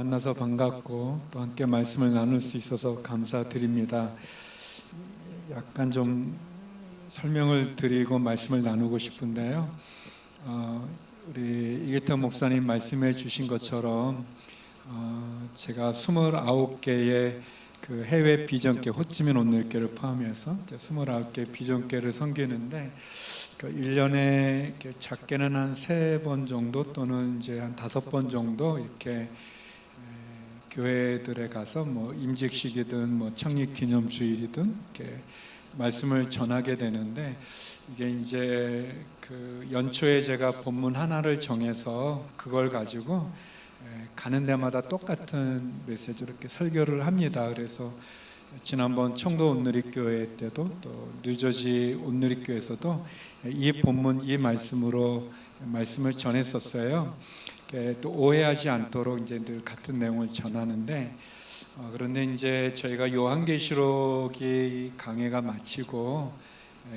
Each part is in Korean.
만나서 반갑고 또 함께 말씀을 나눌 수 있어서 감사드립니다. 약간 좀 설명을 드리고 말씀을 나누고 싶은데요. 우리 이계태 목사님 말씀해 주신 것처럼 제가 29개의 그 해외 비전교, 호치민 온누리교를 포함해서 29개 비전교를 섬기는데 1년에 작게는 한 3번 정도 또는 이제 한 5번 정도 이렇게 교회들에 가서 뭐 임직식이든 뭐 창립기념주일이든 이렇게 말씀을 전하게 되는데, 이게 이제 그 연초에 제가 본문 하나를 정해서 그걸 가지고 가는 데마다 똑같은 메시지로 이렇게 설교를 합니다. 그래서 지난번 청도 온누리교회 때도 또 뉴저지 온누리교회에서도 이 본문 이 말씀으로 말씀을 전했었어요. 또 오해하지 않도록 이제 늘 같은 내용을 전하는데, 그런데 이제 저희가 요한계시록이 강해가 마치고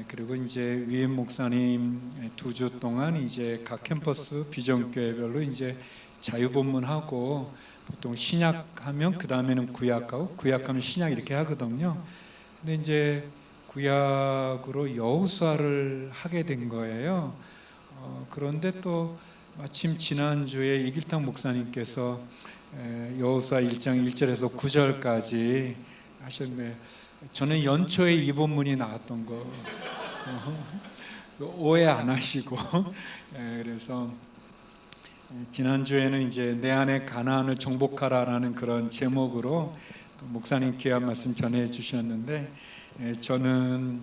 그리고 이제 위임 목사님 2주 동안 이제 각 캠퍼스 비전교회별로 이제 자유본문하고, 보통 신약하면 그 다음에는 구약하고 구약하면 신약 이렇게 하거든요. 근데 이제 구약으로 여호수아를 하게 된 거예요. 그런데 또 마침 지난주에 이길탁 목사님께서 여호수아 1장 1절에서 9절까지 하셨는데, 저는 연초에 이 본문이 나왔던 거 오해 안 하시고 그래서 지난주에는 이제 내 안에 가나안을 정복하라라는 그런 제목으로 목사님 귀한 말씀 전해 주셨는데, 저는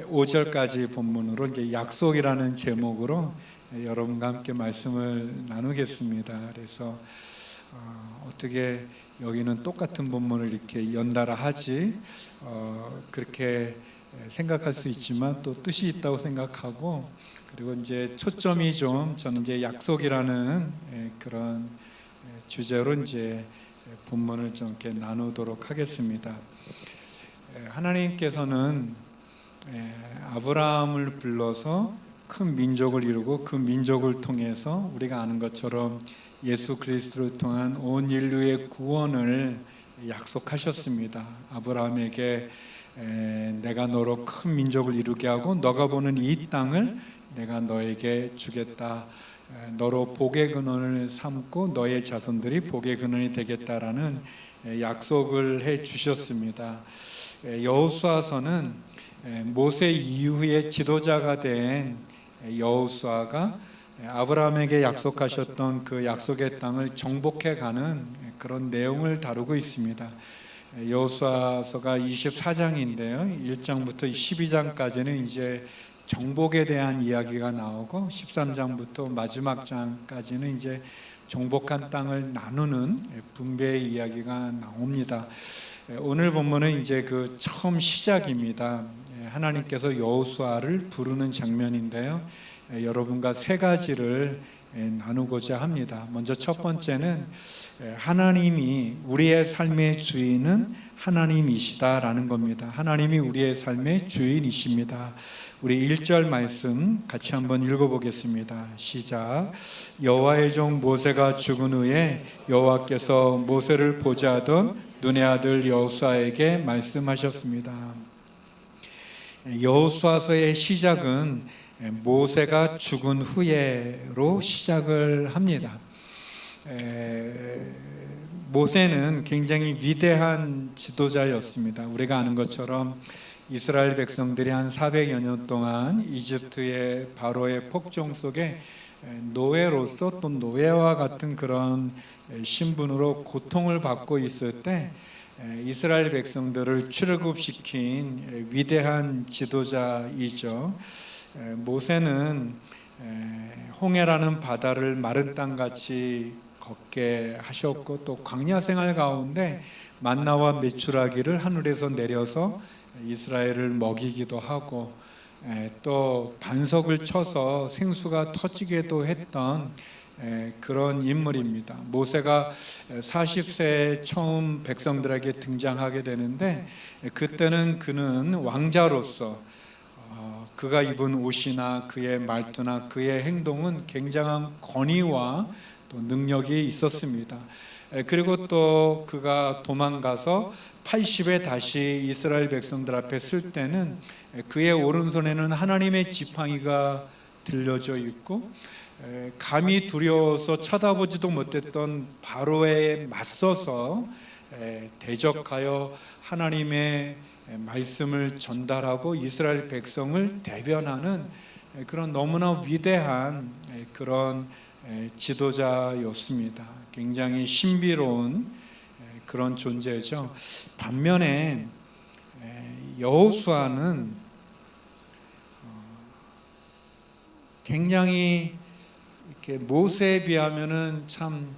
5절까지 본문으로 이제 약속이라는 제목으로 여러분과 함께 말씀을 나누겠습니다. 그래서 어떻게 여기는 똑같은 본문을 이렇게 연달아 하지, 그렇게 생각할 수 있지만 또 뜻이 있다고 생각하고, 그리고 이제 초점이 좀 저는 이제 약속이라는 그런 주제로 이제 본문을 좀 이렇게 나누도록 하겠습니다. 하나님께서는 아브라함을 불러서 큰 민족을 이루고 그 민족을 통해서 우리가 아는 것처럼 예수 그리스도를 통한 온 인류의 구원을 약속하셨습니다. 아브라함에게 내가 너로 큰 민족을 이루게 하고 너가 보는 이 땅을 내가 너에게 주겠다. 너로 복의 근원을 삼고 너의 자손들이 복의 근원이 되겠다라는 약속을 해 주셨습니다. 여호수아서는 모세 이후에 지도자가 된 여호수아가 아브라함에게 약속하셨던 그 약속의 땅을 정복해가는 그런 내용을 다루고 있습니다. 여호수아서가 24장인데요. 1장부터 12장까지는 이제 정복에 대한 이야기가 나오고, 13장부터 마지막 장까지는 이제 정복한 땅을 나누는 분배의 이야기가 나옵니다. 오늘 본문은 이제 그 처음 시작입니다. 하나님께서 여호수아를 부르는 장면인데요. 여러분과 세 가지를 나누고자 합니다. 먼저 첫 번째는 하나님이 우리의 삶의 주인은 하나님이시다라는 겁니다. 하나님이 우리의 삶의 주인이십니다. 우리 1절 말씀 같이 한번 읽어보겠습니다. 시작. 여호와의 종 모세가 죽은 후에 여호와께서 모세를 보좌하던 눈의 아들 여호수아에게 말씀하셨습니다. 여호수아서의 시작은 모세가 죽은 후에로 시작을 합니다. 모세는 굉장히 위대한 지도자였습니다. 우리가 아는 것처럼 이스라엘 백성들이 한 400여 년 동안 이집트의 바로의 폭정 속에 노예로서 또 노예와 같은 그런 신분으로 고통을 받고 있을 때 이스라엘 백성들을 출애굽시킨 위대한 지도자이죠. 모세는 홍해라는 바다를 마른 땅같이 걷게 하셨고, 또 광야 생활 가운데 만나와 메추라기를 하늘에서 내려서 이스라엘을 먹이기도 하고, 또 반석을 쳐서 생수가 터지게도 했던 그런 인물입니다. 모세가 40세에 처음 백성들에게 등장하게 되는데, 그때는 그는 왕자로서 그가 입은 옷이나 그의 말투나 그의 행동은 굉장한 권위와 또 능력이 있었습니다. 그리고 또 그가 도망가서 80에 다시 이스라엘 백성들 앞에 설 때는 그의 오른손에는 하나님의 지팡이가 들려져 있고 감히 두려워서 쳐다보지도 못했던 바로에 맞서서 대적하여 하나님의 말씀을 전달하고 이스라엘 백성을 대변하는 그런 너무나 위대한 그런 지도자였습니다. 굉장히 신비로운 그런 존재죠. 반면에 여호수아는 굉장히 이렇게 모세에 비하면은 참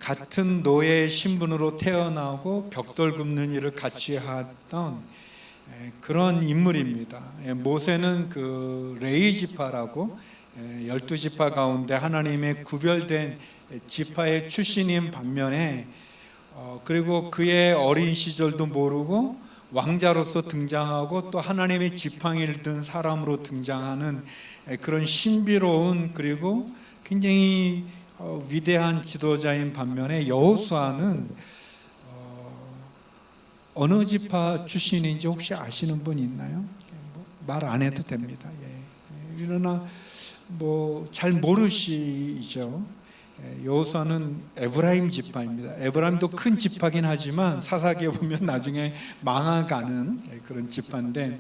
같은 노예 신분으로 태어나고 벽돌 굽는 일을 같이 했던 그런 인물입니다. 모세는 그 레위 지파라고 12지파 가운데 하나님의 구별된 지파의 출신인 반면에 그리고 그의 어린 시절도 모르고 왕자로서 등장하고 또 하나님의 지팡이를 든 사람으로 등장하는 그런 신비로운 그리고 굉장히 위대한 지도자인 반면에 여호수아는 어느 지파 출신인지 혹시 아시는 분 있나요? 말 안 해도 됩니다. 그러나 잘 모르시죠. 여호수아는 에브라임 지파입니다. 에브라임도 큰 지파긴 하지만 사사기에 보면 나중에 망해가는 그런 지파인데,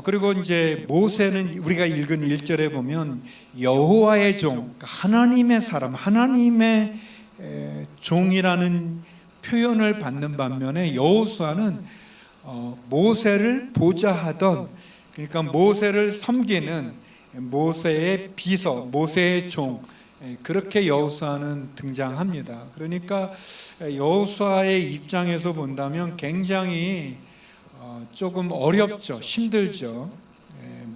그리고 이제 모세는 우리가 읽은 1절에 보면 여호와의 종, 하나님의 사람, 하나님의 종이라는 표현을 받는 반면에 여호수아는 모세를 보좌하던, 그러니까 모세를 섬기는 모세의 비서, 모세의 종, 그렇게 여호수아는 등장합니다. 그러니까 여호수아의 입장에서 본다면 굉장히 조금 어렵죠. 힘들죠.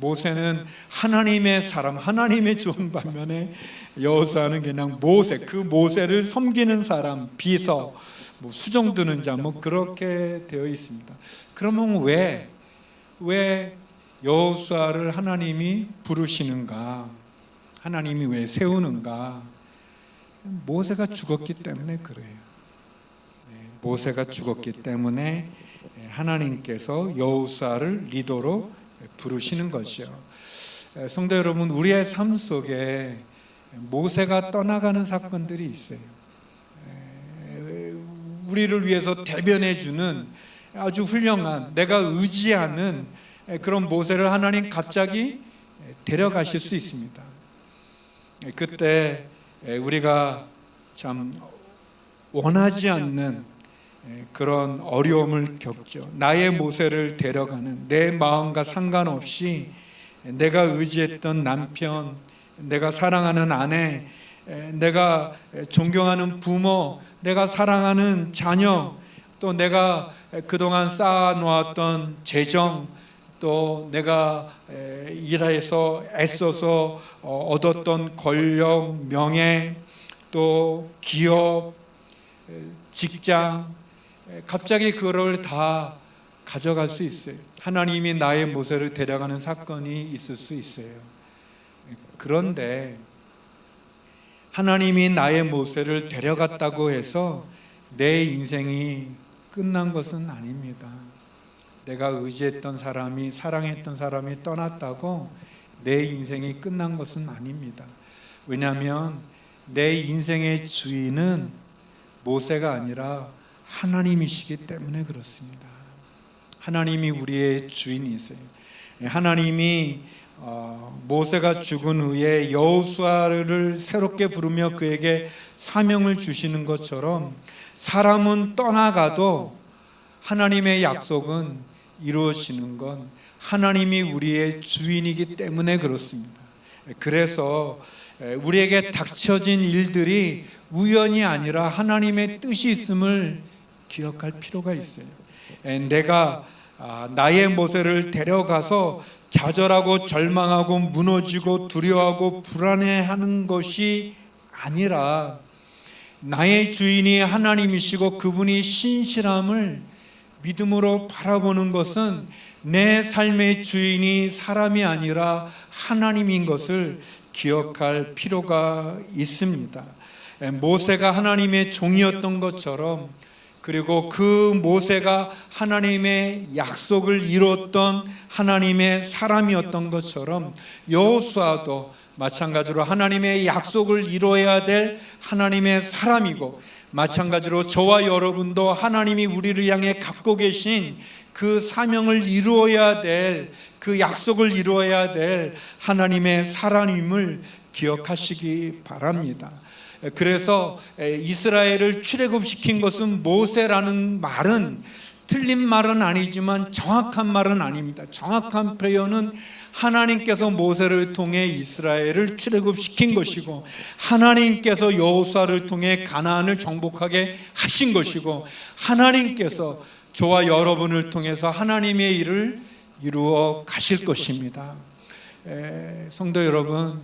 모세는 하나님의 사람, 하나님의 종 반면에 여호수아는 그냥 모세, 그 모세를 섬기는 사람, 비서, 수종 드는 자, 그렇게 되어 있습니다. 그러면 왜 여호수아를 하나님이 부르시는가? 하나님이 왜 세우는가? 모세가 죽었기 때문에 그래요. 모세가 죽었기 때문에 하나님께서 여호수아를 리더로 부르시는 것이요. 성도 여러분, 우리의 삶 속에 모세가 떠나가는 사건들이 있어요. 우리를 위해서 대변해주는 아주 훌륭한, 내가 의지하는 그런 모세를 하나님 갑자기 데려가실 수 있습니다. 그때 우리가 참 원하지 않는 그런 어려움을 겪죠. 나의 모세를 데려가는, 내 마음과 상관없이 내가 의지했던 남편, 내가 사랑하는 아내, 내가 존경하는 부모, 내가 사랑하는 자녀, 또 내가 그동안 쌓아놓았던 재정, 또 내가 일해서 애써서 얻었던 권력, 명예, 또 기업, 직장, 갑자기 그거를 다 가져갈 수 있어요. 하나님이 나의 모세를 데려가는 사건이 있을 수 있어요. 그런데 하나님이 나의 모세를 데려갔다고 해서 내 인생이 끝난 것은 아닙니다. 내가 의지했던 사람이, 사랑했던 사람이 떠났다고 내 인생이 끝난 것은 아닙니다. 왜냐하면 내 인생의 주인은 모세가 아니라 하나님이시기 때문에 그렇습니다. 하나님이 우리의 주인이세요. 하나님이 모세가 죽은 후에 여호수아를 새롭게 부르며 그에게 사명을 주시는 것처럼 사람은 떠나가도 하나님의 약속은 이루어지는 건 하나님이 우리의 주인이기 때문에 그렇습니다. 그래서 우리에게 닥쳐진 일들이 우연이 아니라 하나님의 뜻이 있음을 기억할 필요가 있어요. 내가 나의 모세를 데려가서 좌절하고 절망하고 무너지고 두려워하고 불안해하는 것이 아니라 나의 주인이 하나님이시고 그분이 신실함을 믿음으로 바라보는 것은 내 삶의 주인이 사람이 아니라 하나님인 것을 기억할 필요가 있습니다. 모세가 하나님의 종이었던 것처럼, 그리고 그 모세가 하나님의 약속을 이루었던 하나님의 사람이었던 것처럼 여호수아도 마찬가지로 하나님의 약속을 이루어야 될 하나님의 사람이고, 마찬가지로 저와 여러분도 하나님이 우리를 향해 갖고 계신 그 사명을 이루어야 될, 그 약속을 이루어야 될 하나님의 사람임을 기억하시기 바랍니다. 그래서 이스라엘을 출애굽시킨 것은 모세라는 말은 틀린 말은 아니지만 정확한 말은 아닙니다. 정확한 표현은 하나님께서 모세를 통해 이스라엘을 출애굽시킨 것이고, 하나님께서 여호수아를 통해 가나안을 정복하게 하신 것이고, 하나님께서 저와 여러분을 통해서 하나님의 일을 이루어 가실 것입니다. 성도 여러분,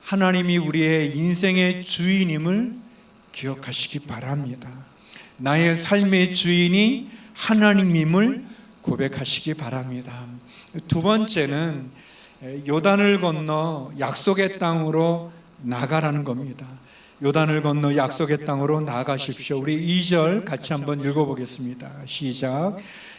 하나님이 우리의 인생의 주인임을 기억하시기 바랍니다. 나의 삶의 주인이 하나님임을 고백하시기 바랍니다. 두 번째는 요단을 건너 약속의 땅으로 나가라는 겁니다. 요단을 건너 약속의 땅으로 나가십시오. 우리 2절 같이 한번 읽어보겠습니다. 시작.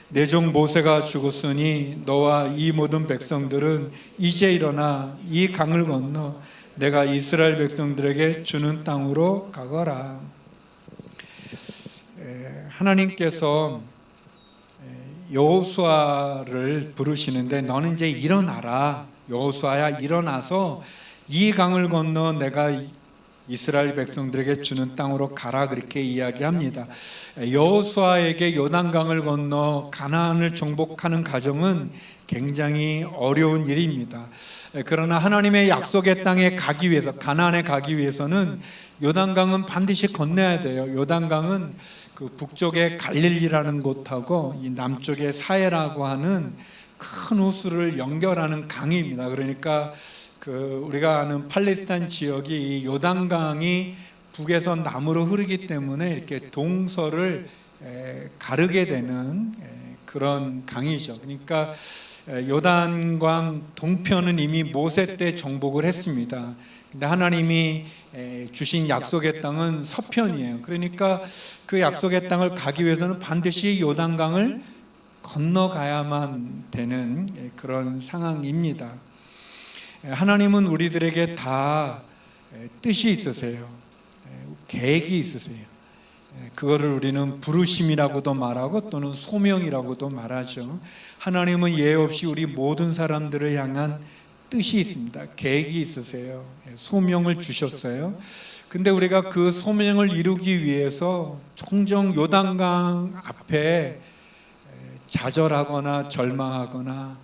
내 종 모세가 죽었으니 너와 이 모든 백성들은 이제 일어나 이 강을 건너 내가 이스라엘 백성들에게 주는 땅으로 가거라. 하나님께서 여호수아를 부르시는데, 너는 이제 일어나라. 여호수아야, 일어나서 이 강을 건너 내가 이스라엘 백성들에게 주는 땅으로 가라, 그렇게 이야기합니다. 여호수아에게 요단강을 건너 가나안을 정복하는 과정은 굉장히 어려운 일입니다. 그러나 하나님의 약속의 땅에 가기 위해서, 가나안에 가기 위해서는 요단강은 반드시 건너야 돼요. 요단강은 그 북쪽의 갈릴리라는 곳하고 이 남쪽의 사해라고 하는 큰 호수를 연결하는 강입니다. 그러니까 우리가 아는 팔레스타인 지역이 이 요단강이 북에서 남으로 흐르기 때문에 이렇게 동서를 가르게 되는 그런 강이죠. 그러니까 요단강 동편은 이미 모세 때 정복을 했습니다. 근데 하나님이 주신 약속의 땅은 서편이에요. 그러니까 그 약속의 땅을 가기 위해서는 반드시 요단강을 건너가야만 되는 그런 상황입니다. 하나님은 우리들에게 다 뜻이 있으세요. 계획이 있으세요. 그거를 우리는 부르심이라고도 말하고 또는 소명이라고도 말하죠. 하나님은 예외 없이 우리 모든 사람들을 향한 뜻이 있습니다. 계획이 있으세요. 소명을 주셨어요. 근데 우리가 그 소명을 이루기 위해서 종종 요단강 앞에 좌절하거나 절망하거나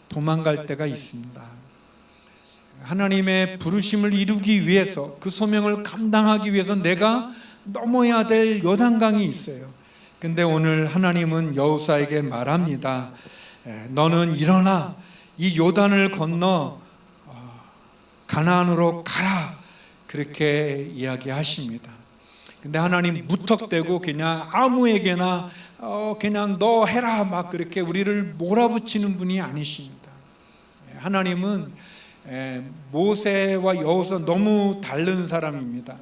도망갈 때가 있습니다. 하나님의 부르심을 이루기 위해서, 그 소명을 감당하기 위해서 내가 넘어야 될 요단강이 있어요. 근데 오늘 하나님은 여호수아에게 말합니다. 너는 일어나 이 요단을 건너 가나안으로 가라, 그렇게 이야기하십니다. 근데 하나님 무턱대고 그냥 아무에게나 그냥 너 해라 막 그렇게 우리를 몰아붙이는 분이 아니십니다. 하나님은 모세와 여호수아 너무 다른 사람입니다.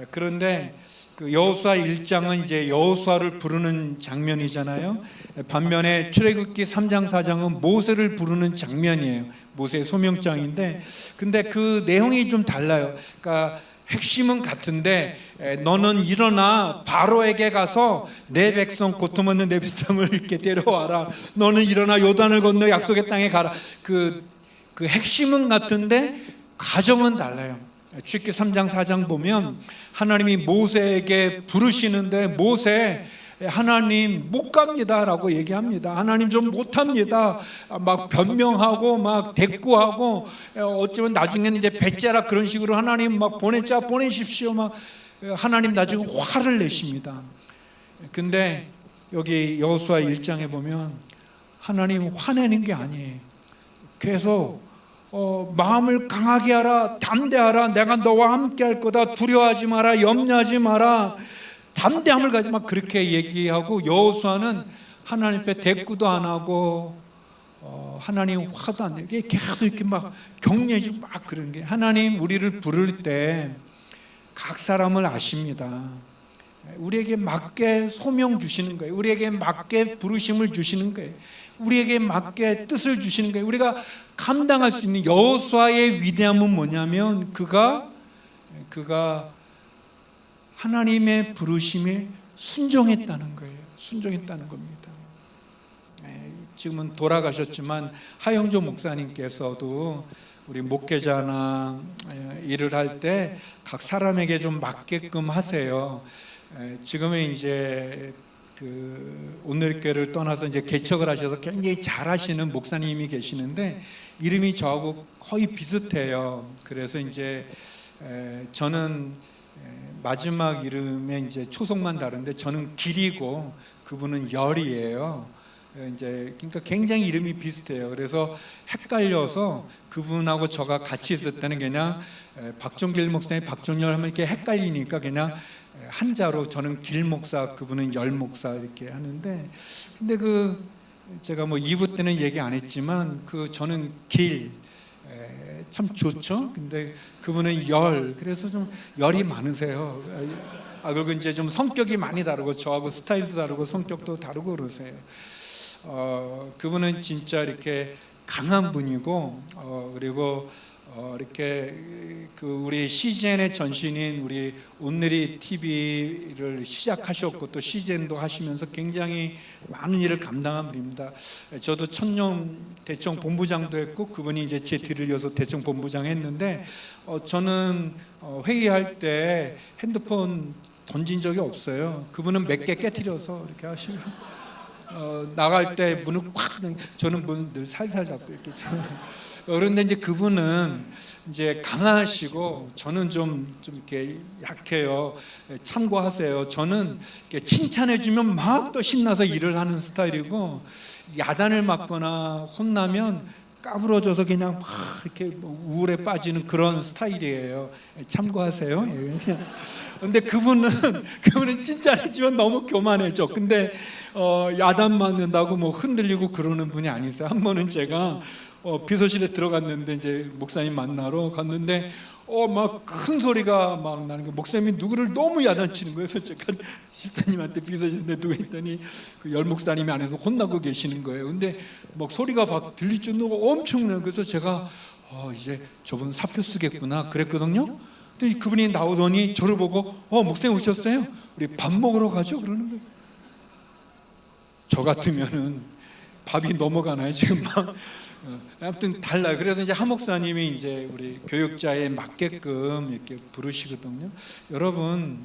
그런데 그 여호수아 1장은 이제 여호수아를 부르는 장면이잖아요. 반면에 출애굽기 3장 4장은 모세를 부르는 장면이에요. 모세의 소명장인데, 근데 그 내용이 좀 달라요. 그러니까 핵심은 같은데, 너는 일어나 바로에게 가서 내 백성, 고통 없는 내 백성을 이렇게 데려와라. 너는 일어나 요단을 건너 약속의 땅에 가라. 그 핵심은 같은데 과정은 달라요. 출애굽기 3장 4장 보면 하나님이 모세에게 부르시는데, 모세, 하나님 못 갑니다 라고 얘기합니다. 하나님 좀 못합니다. 막 변명하고 막 대꾸하고, 어쩌면 나중에는 이제 배째라 그런 식으로 하나님 막 보내십시오 막 하나님 나중에 화를 내십니다. 근데 여기 여호수아 1장에 보면 하나님 화내는 게 아니에요. 계속 마음을 강하게 하라, 담대하라, 내가 너와 함께 할 거다, 두려워하지 마라, 염려하지 마라, 담대함을 가지 마, 그렇게 얘기하고, 여호수아는 하나님 앞에 대꾸도 안 하고 하나님 화도 안 내게 계속 이렇게 막 격려해주고 막 그런 게, 하나님 우리를 부를 때 각 사람을 아십니다. 우리에게 맞게 소명 주시는 거예요. 우리에게 맞게 부르심을 주시는 거예요. 우리에게 맞게 뜻을 주시는 거예요. 우리가 감당할 수 있는 여호수아의 위대함은 뭐냐면 그가 하나님의 부르심에 순종했다는 거예요. 순종했다는 겁니다. 지금은 돌아가셨지만 하영조 목사님께서도 우리 목회자나 일을 할 때 각 사람에게 좀 맞게끔 하세요. 지금은 이제 온누리교회를 떠나서 이제 개척을 하셔서 굉장히 잘하시는 목사님이 계시는데 이름이 저하고 거의 비슷해요. 그래서 이제 저는 마지막 이름에 이제 초성만 다른데 저는 길이고 그분은 열이에요. 이제 그러니까 굉장히 이름이 비슷해요. 그래서 헷갈려서 그분하고 저가 같이 있을 때는 그냥 박종길 목사님, 박종열 하면 이렇게 헷갈리니까 그냥 한자로 저는 길 목사, 그분은 열 목사 이렇게 하는데, 근데 제가 뭐 2부 때는 얘기 안 했지만 저는 길 참 좋죠. 근데 그분은 열, 그래서 좀 열이 많으세요. 그리고 이제 좀 성격이 많이 다르고 저하고 스타일도 다르고 성격도 다르고 그러세요. 그분은 진짜 이렇게 강한 분이고, 그리고 이렇게 우리 CGN의 전신인 우리 온누리 TV를 시작하셨고 또 CGN도 하시면서 굉장히 많은 일을 감당한 분입니다. 저도 천년 대청 본부장도 했고 그분이 이제 제 뒤를 이어서 대청 본부장 했는데, 저는 회의할 때 핸드폰 던진 적이 없어요. 그분은 몇 개 깨트려서 이렇게 하시고, 나갈 때 문을 꽉, 저는 문 늘 살살 닫고 이렇게. 그런데 이제 그분은 이제 강하시고 저는 좀 이렇게 약해요. 참고하세요. 저는 칭찬해주면 막 또 신나서 일을 하는 스타일이고, 야단을 맞거나 혼나면 까부러져서 그냥 막 이렇게 우울에 빠지는 그런 스타일이에요. 참고하세요. 근데 그분은 칭찬해주면 너무 교만해져. 근데 야단 맞는다고 뭐 흔들리고 그러는 분이 아니세요. 한 번은 제가 비서실에 들어갔는데 이제 목사님 만나러 갔는데 막 큰 소리가 막 나는 거, 목사님이 누구를 너무 야단치는 거예요. 그래서 제가 집사님한테 비서실에 누워 있더니 그 열 목사님이 안에서 혼나고 계시는 거예요. 근데 막 소리가 막 들릴 정도로 엄청나요. 그래서 제가 이제 저분 사표 쓰겠구나 그랬거든요. 근데 그분이 나오더니 저를 보고 목사님 오셨어요? 우리 밥 먹으러 가죠? 그러는 거예요. 저 같으면은 밥이 넘어가나요 지금 막. 아무튼 달라요. 그래서 이제 한 목사님이 이제 우리 교육자에 맞게끔 이렇게 부르시거든요. 여러분,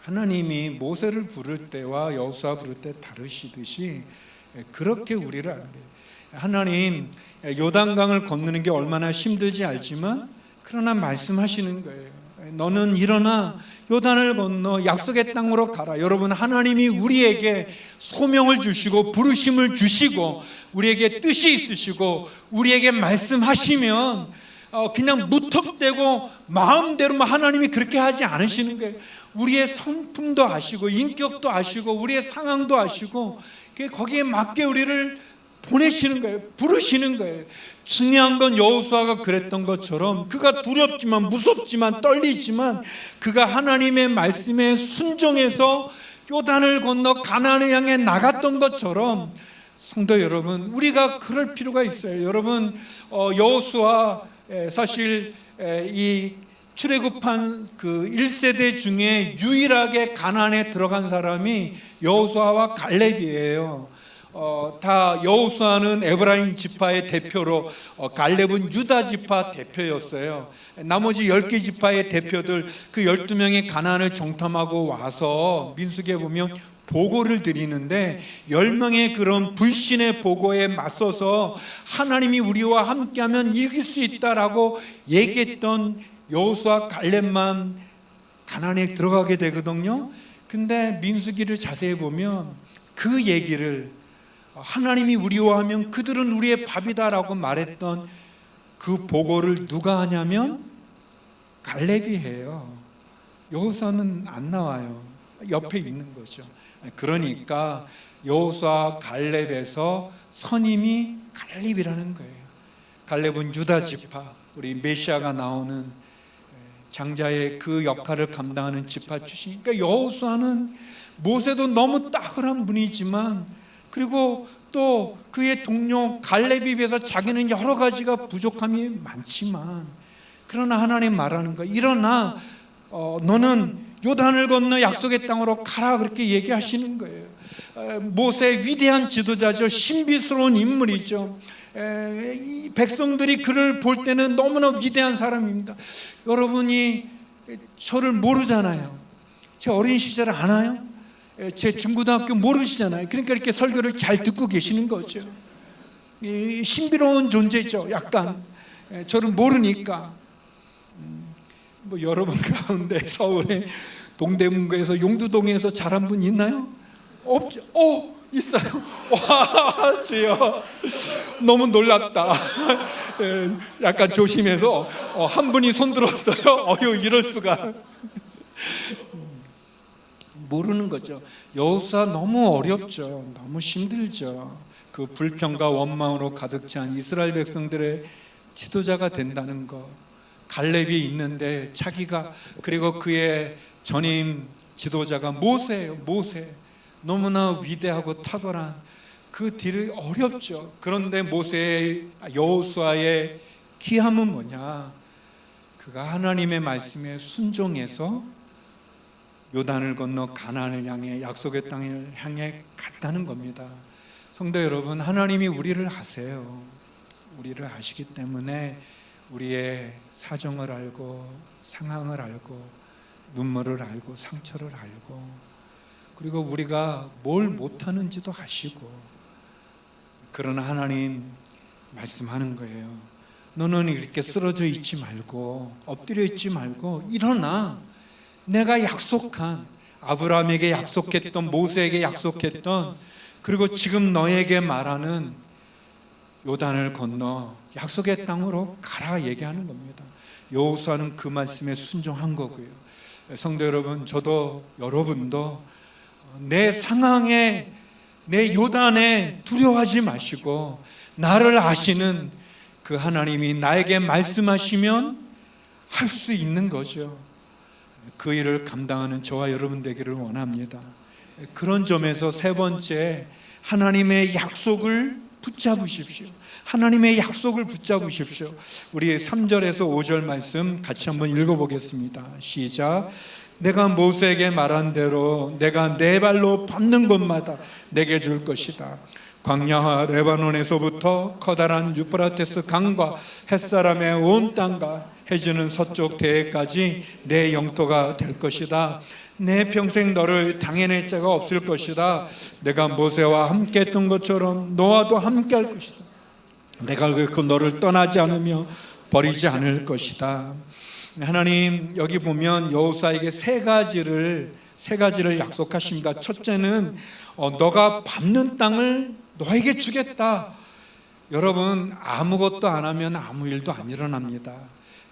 하나님이 모세를 부를 때와 여호수아 부를 때 다르시듯이 그렇게 우리를 안 돼요. 하나님 요단강을 건너는 게 얼마나 힘들지 알지만 그러나 말씀하시는 거예요. 너는 일어나 요단을 건너 약속의 땅으로 가라. 여러분, 하나님이 우리에게 소명을 주시고 부르심을 주시고 우리에게 뜻이 있으시고 우리에게 말씀하시면 그냥 무턱대고 마음대로만 하나님이 그렇게 하지 않으시는 거예요. 우리의 성품도 아시고 인격도 아시고 우리의 상황도 아시고 거기에 맞게 우리를 보내시는 거예요. 부르시는 거예요. 중요한 건 여호수아가 그랬던 것처럼 그가 두렵지만 무섭지만 떨리지만 그가 하나님의 말씀에 순종해서 요단을 건너 가나안을 향해 나갔던 것처럼, 성도 여러분, 우리가 그럴 필요가 있어요. 여러분, 여호수아 사실 이 출애굽한 그 1세대 중에 유일하게 가나안에 들어간 사람이 여호수아와 갈렙이에요. 다 여호수아는 에브라임 지파의 대표로 갈렙은 유다 지파 대표였어요. 나머지 10개 지파의 대표들 그 12명이 가나안을 정탐하고 와서 민수기에 보면 보고를 드리는데 10명의 그런 불신의 보고에 맞서서 하나님이 우리와 함께하면 이길 수 있다라고 얘기했던 여호수아 갈렙만 가나안에 들어가게 되거든요. 근데 민수기를 자세히 보면 그 얘기를 하나님이 우리와 하면 그들은 우리의 밥이다라고 말했던 그 보고를 누가 하냐면 갈렙이 해요. 여호수아는 안 나와요. 옆에 있는 거죠. 그러니까 여호수아 갈렙에서 선임이 갈렙이라는 거예요. 갈렙은 유다 지파, 우리 메시아가 나오는 장자의 그 역할을 감당하는 지파 출신. 그러니까 여호수아는 모세도 너무 따뜻한 분이지만, 그리고 또 그의 동료 갈렙에 비해서 자기는 여러 가지가 부족함이 많지만, 그러나 하나님 말하는 거예요. 일어나 너는 요단을 건너 약속의 땅으로 가라, 그렇게 얘기하시는 거예요. 모세 위대한 지도자죠. 신비스러운 인물이죠. 이 백성들이 그를 볼 때는 너무나 위대한 사람입니다. 여러분이 저를 모르잖아요. 제 어린 시절 아나요? 제 중고등학교 모르시잖아요. 그러니까 이렇게 설교를 잘 듣고 계시는 거죠. 신비로운 존재죠. 약간 저를 모르니까. 뭐 여러분 가운데 서울에 동대문구에서 용두동에서 자란 분 있나요? 없죠. 있어요. 와, 주여, 너무 놀랍다. 약간 조심해서 한 분이 손 들었어요. 이럴 수가. 모르는 거죠. 여호수아 너무 어렵죠. 너무 힘들죠. 그 불평과 원망으로 가득 찬 이스라엘 백성들의 지도자가 된다는 것. 갈렙이 있는데 자기가, 그리고 그의 전임 지도자가 모세예요. 모세. 너무나 위대하고 탁월한 그 뒤를 어렵죠. 그런데 모세의, 여호수아의 귀함은 뭐냐? 그가 하나님의 말씀에 순종해서 요단을 건너 가나안을 향해, 약속의 땅을 향해 갔다는 겁니다. 성도 여러분, 하나님이 우리를 아세요. 우리를 아시기 때문에 우리의 사정을 알고, 상황을 알고, 눈물을 알고, 상처를 알고, 그리고 우리가 뭘 못하는지도 아시고, 그러나 하나님 말씀하는 거예요. 너는 이렇게 쓰러져 있지 말고, 엎드려 있지 말고 일어나. 내가 약속한, 아브라함에게 약속했던, 모세에게 약속했던, 그리고 지금 너에게 말하는 요단을 건너 약속의 땅으로 가라 얘기하는 겁니다. 여호수아는 그 말씀에 순종한 거고요. 성도 여러분, 저도 여러분도 내 상황에, 내 요단에 두려워하지 마시고, 나를 아시는 그 하나님이 나에게 말씀하시면 할 수 있는 거죠. 그 일을 감당하는 저와 여러분 되기를 원합니다. 그런 점에서 세 번째, 하나님의 약속을 붙잡으십시오. 하나님의 약속을 붙잡으십시오. 우리 3절에서 5절 말씀 같이 한번 읽어보겠습니다. 시작. 내가 모세에게 말한 대로 내가 네 발로 밟는 곳마다 내게 줄 것이다. 광야와 레바논에서부터 커다란 유프라테스 강과 햇사람의 온 땅과 해지는 서쪽 대해까지 내 영토가 될 것이다. 내 평생 너를 당해낼 자가 없을 것이다. 내가 모세와 함께 했던 것처럼 너와도 함께 할 것이다. 내가 결코 너를 떠나지 않으며 버리지 않을 것이다. 하나님, 여기 보면 여호수아에게 세 가지를 약속하십니다. 첫째는 너가 밟는 땅을 너에게 주겠다. 여러분, 아무것도 안 하면 아무 일도 안 일어납니다.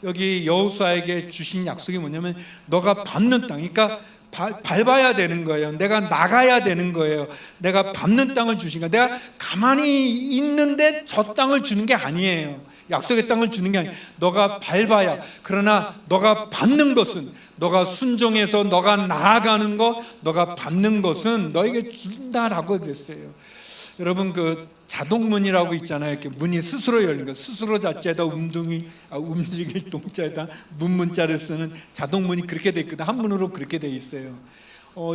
여기 여호수아에게 주신 약속이 뭐냐면 너가 밟는 땅, 그러니까 밟아야 되는 거예요. 내가 나가야 되는 거예요. 내가 밟는 땅을 주신 거예요. 내가 가만히 있는데 저 땅을 주는 게 아니에요. 약속의 땅을 주는 게 아니에요. 너가 밟아야. 그러나 너가 밟는 것은, 너가 순종해서 너가 나아가는 것, 너가 밟는 것은 너에게 준다라고 그랬어요. 여러분, 그 자동문이라고 있잖아요. 이렇게 문이 스스로 열리는 거. 스스로 자체에다 움직일 동자에다 문자를 쓰는 자동문이 그렇게 돼 있거든요. 한문으로 그렇게 돼 있어요.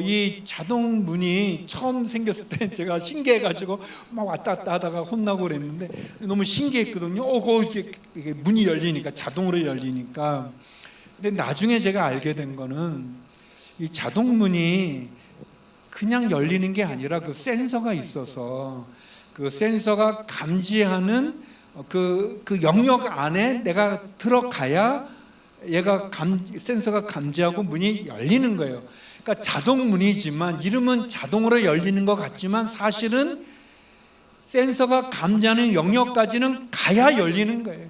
이 자동문이 처음 생겼을 때 제가 신기해가지고 막 왔다 갔다 하다가 혼나고 그랬는데 너무 신기했거든요. 이게 문이 열리니까, 자동으로 열리니까. 근데 나중에 제가 알게 된 거는 이 자동문이 그냥 열리는 게 아니라 그 센서가 있어서, 그 센서가 감지하는 그 영역 안에 내가 들어가야 센서가 감지하고 문이 열리는 거예요. 그러니까 자동문이지만, 이름은 자동으로 열리는 것 같지만 사실은 센서가 감지하는 영역까지는 가야 열리는 거예요.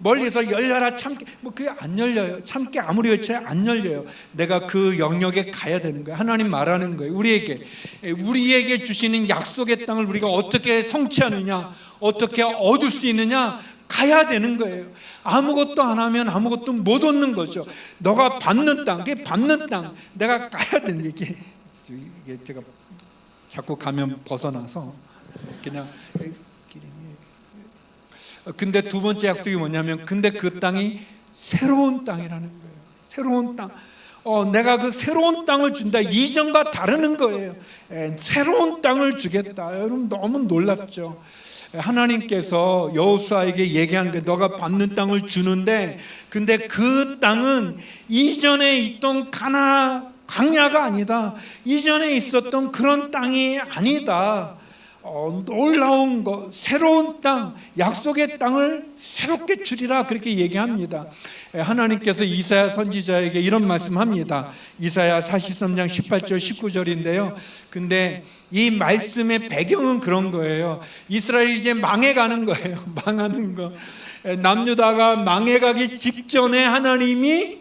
멀리서 열려라 참깨, 뭐 그게 안 열려요. 참깨 아무리 외쳐야 안 열려요. 내가 그 영역에 가야 되는 거예요. 하나님 말하는 거예요. 우리에게 주시는 약속의 땅을 우리가 어떻게 성취하느냐, 어떻게 얻을 수 있느냐, 가야 되는 거예요. 아무것도 안 하면 아무것도 못 얻는 거죠. 너가 받는 땅, 그게 받는 땅, 내가 가야 되는 게 이게 제가 자꾸 가면 벗어나서 그냥. 근데 두 번째 약속이 뭐냐면, 근데 그 땅이 새로운 땅이라는 거예요. 새로운 땅. 내가 그 새로운 땅을 준다. 이전과 다르는 거예요. 새로운 땅을 주겠다. 여러분 너무 놀랍죠. 하나님께서 여호수아에게 얘기한 게, 너가 받는 땅을 주는데, 근데 그 땅은 이전에 있던 광야가 아니다. 이전에 있었던 그런 땅이 아니다. 놀라운 것, 새로운 땅, 약속의 땅을 새롭게 주리라, 그렇게 얘기합니다. 하나님께서 이사야 선지자에게 이런 말씀합니다. 이사야 43장 18절 19절인데요. 근데 이 말씀의 배경은 그런 거예요. 이스라엘이 이제 망해가는 거예요. 망하는 거. 남유다가 망해가기 직전에 하나님이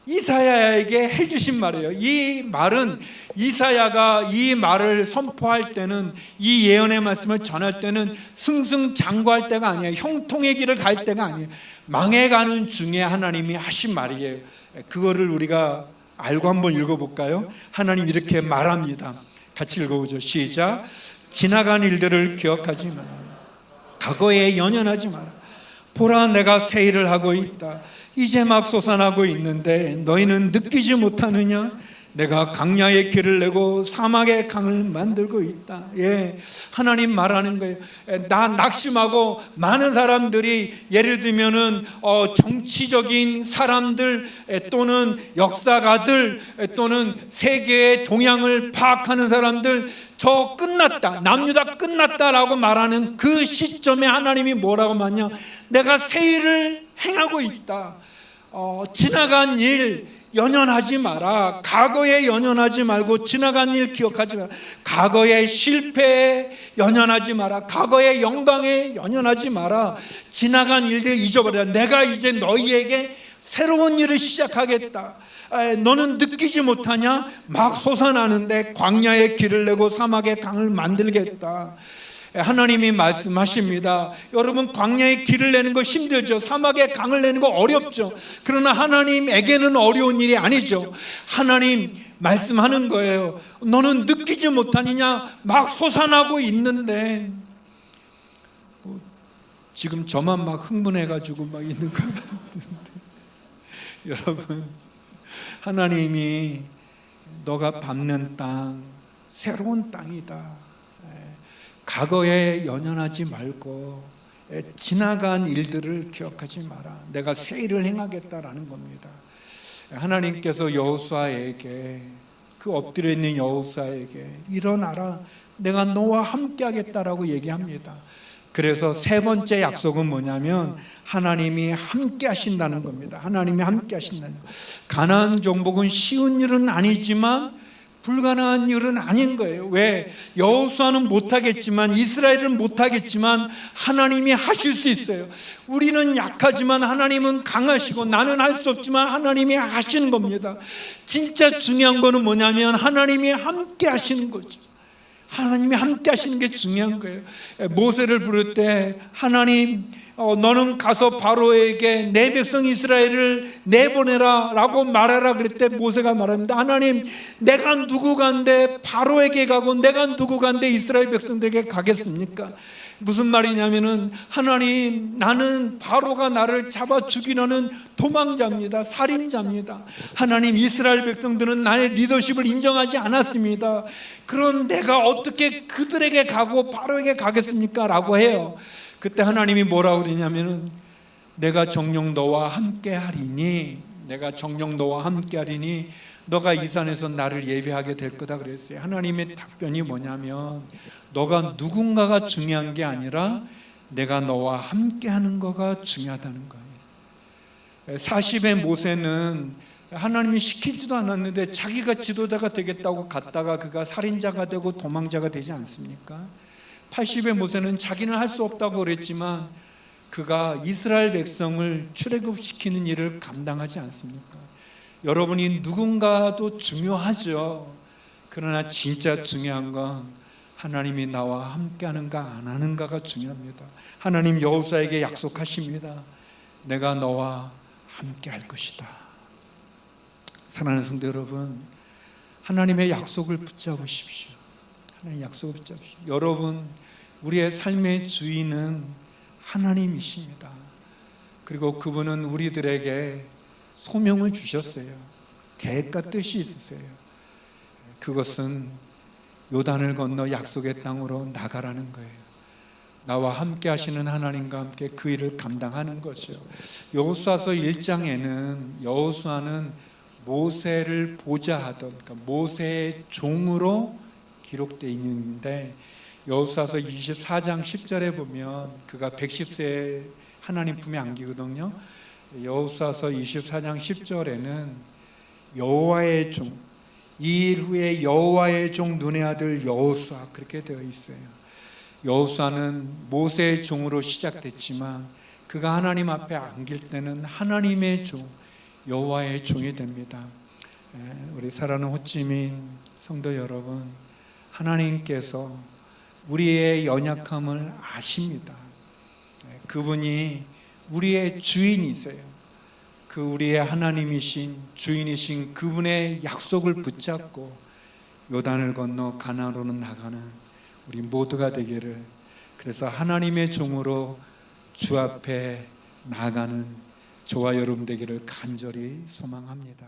이사야에게 해주신 말이에요. 이 말은 이사야가 이 말을 선포할 때는, 이 예언의 말씀을 전할 때는 승승장구할 때가 아니에요. 형통의 길을 갈 때가 아니에요. 망해가는 중에 하나님이 하신 말이에요. 그거를 우리가 알고 한번 읽어볼까요? 하나님 이렇게 말합니다. 같이 읽어보죠. 시작. 지나간 일들을 기억하지 마라. 과거에 연연하지 마라. 보라, 내가 새 일을 하고 있다. 이제 막 솟아나고 있는데 너희는 느끼지 못하느냐? 내가 강야의 길을 내고 사막의 강을 만들고 있다. 하나님 말하는 거예요. 나 낙심하고 많은 사람들이, 예를 들면은 정치적인 사람들 또는 역사가들 또는 세계의 동향을 파악하는 사람들, 저 끝났다, 남유다 끝났다라고 말하는 그 시점에 하나님이 뭐라고 말하냐? 내가 새 일을 행하고 있다. 지나간 일 연연하지 마라. 과거에 연연하지 말고 지나간 일 기억하지 마라. 과거의 실패에 연연하지 마라. 과거의 영광에 연연하지 마라. 지나간 일들 잊어버려. 내가 이제 너희에게 새로운 일을 시작하겠다. 너는 느끼지 못하냐? 막 솟아나는데 광야의 길을 내고 사막의 강을 만들겠다. 하나님이 말씀하십니다. 여러분, 광야의 길을 내는 거 힘들죠. 사막의 강을 내는 거 어렵죠. 그러나 하나님에게는 어려운 일이 아니죠. 하나님 말씀하는 거예요. 너는 느끼지 못하느냐? 막 솟아나고 있는데, 지금 저만 막 흥분해가지고 막 있는 것 같은데, 여러분, 하나님이 너가 밟는 땅, 새로운 땅이다. 과거에 연연하지 말고 지나간 일들을 기억하지 마라. 내가 새 일을 행하겠다라는 겁니다. 하나님께서 여호수아에게, 그 엎드려 있는 여호수아에게 일어나라, 내가 너와 함께 하겠다라고 얘기합니다. 그래서 세 번째 약속은 뭐냐면 하나님이 함께 하신다는 겁니다. 하나님이 함께 하신다는 거. 가나안 정복은 쉬운 일은 아니지만 불가능한 일은 아닌 거예요. 왜? 여호수아는 못하겠지만, 이스라엘은 못하겠지만 하나님이 하실 수 있어요. 우리는 약하지만 하나님은 강하시고, 나는 할 수 없지만 하나님이 하시는 겁니다. 진짜 중요한 거는 뭐냐면 하나님이 함께 하시는 거죠. 하나님이 함께 하시는 게 중요한 거예요. 모세를 부를 때 하나님, 너는 가서 바로에게 내 백성 이스라엘을 내보내라 라고 말하라 그랬대. 모세가 말합니다. 하나님, 내가 누구 간데 바로에게 가고 내가 누구 간데 이스라엘 백성들에게 가겠습니까? 무슨 말이냐면은, 하나님, 나는 바로가 나를 잡아 죽이려는 도망자입니다. 살인자입니다. 하나님, 이스라엘 백성들은 나의 리더십을 인정하지 않았습니다. 그럼 내가 어떻게 그들에게 가고 바로에게 가겠습니까? 라고 해요. 그때 하나님이 뭐라고 그러냐면은, 내가 정녕 너와 함께 하리니, 내가 정녕 너와 함께 하리니 너가 이 산에서 나를 예배하게 될 거다 그랬어요. 하나님의 답변이 뭐냐면, 너가 누군가가 중요한 게 아니라 내가 너와 함께 하는 거가 중요하다는 거예요. 40의 모세는 하나님이 시키지도 않았는데 자기가 지도자가 되겠다고 갔다가 그가 살인자가 되고 도망자가 되지 않습니까? 80의 모세는 자기는 할 수 없다고 그랬지만 그가 이스라엘 백성을 출애굽시키는 일을 감당하지 않습니까? 여러분이 누군가도 중요하죠. 그러나 진짜 중요한 건 하나님이 나와 함께하는가 안 하는가가 중요합니다. 하나님 여호수아에게 약속하십니다. 내가 너와 함께할 것이다. 사랑하는 성도 여러분, 하나님의 약속을 붙잡으십시오. 하나님의 약속을 붙잡으십시오. 여러분, 우리의 삶의 주인은 하나님이십니다. 그리고 그분은 우리들에게 소명을 주셨어요. 계획과 뜻이 있으세요. 그것은 요단을 건너 약속의 땅으로 나가라는 거예요. 나와 함께 하시는 하나님과 함께 그 일을 감당하는 거죠. 여호수아서 1장에는 여호수아는 모세를 보좌하던, 그러니까 모세의 종으로 기록되어 있는데, 여호수아서 24장 10절에 보면 그가 110세에 하나님 품에 안기거든요. 여호수아서 24장 10절에는 여호와의 종, 이 일 후에 여호와의 종 눈의 아들 여호수아, 그렇게 되어 있어요. 여호수아는 모세의 종으로 시작됐지만 그가 하나님 앞에 안길 때는 하나님의 종, 여호와의 종이 됩니다. 우리 사랑하는 호찌민 성도 여러분, 하나님께서 우리의 연약함을 아십니다. 그분이 우리의 주인이세요. 그 우리의 하나님이신 주인이신 그분의 약속을 붙잡고 요단을 건너 가나안으로 나가는 우리 모두가 되기를, 그래서 하나님의 종으로 주 앞에 나아가는 저와 여러분 되기를 간절히 소망합니다.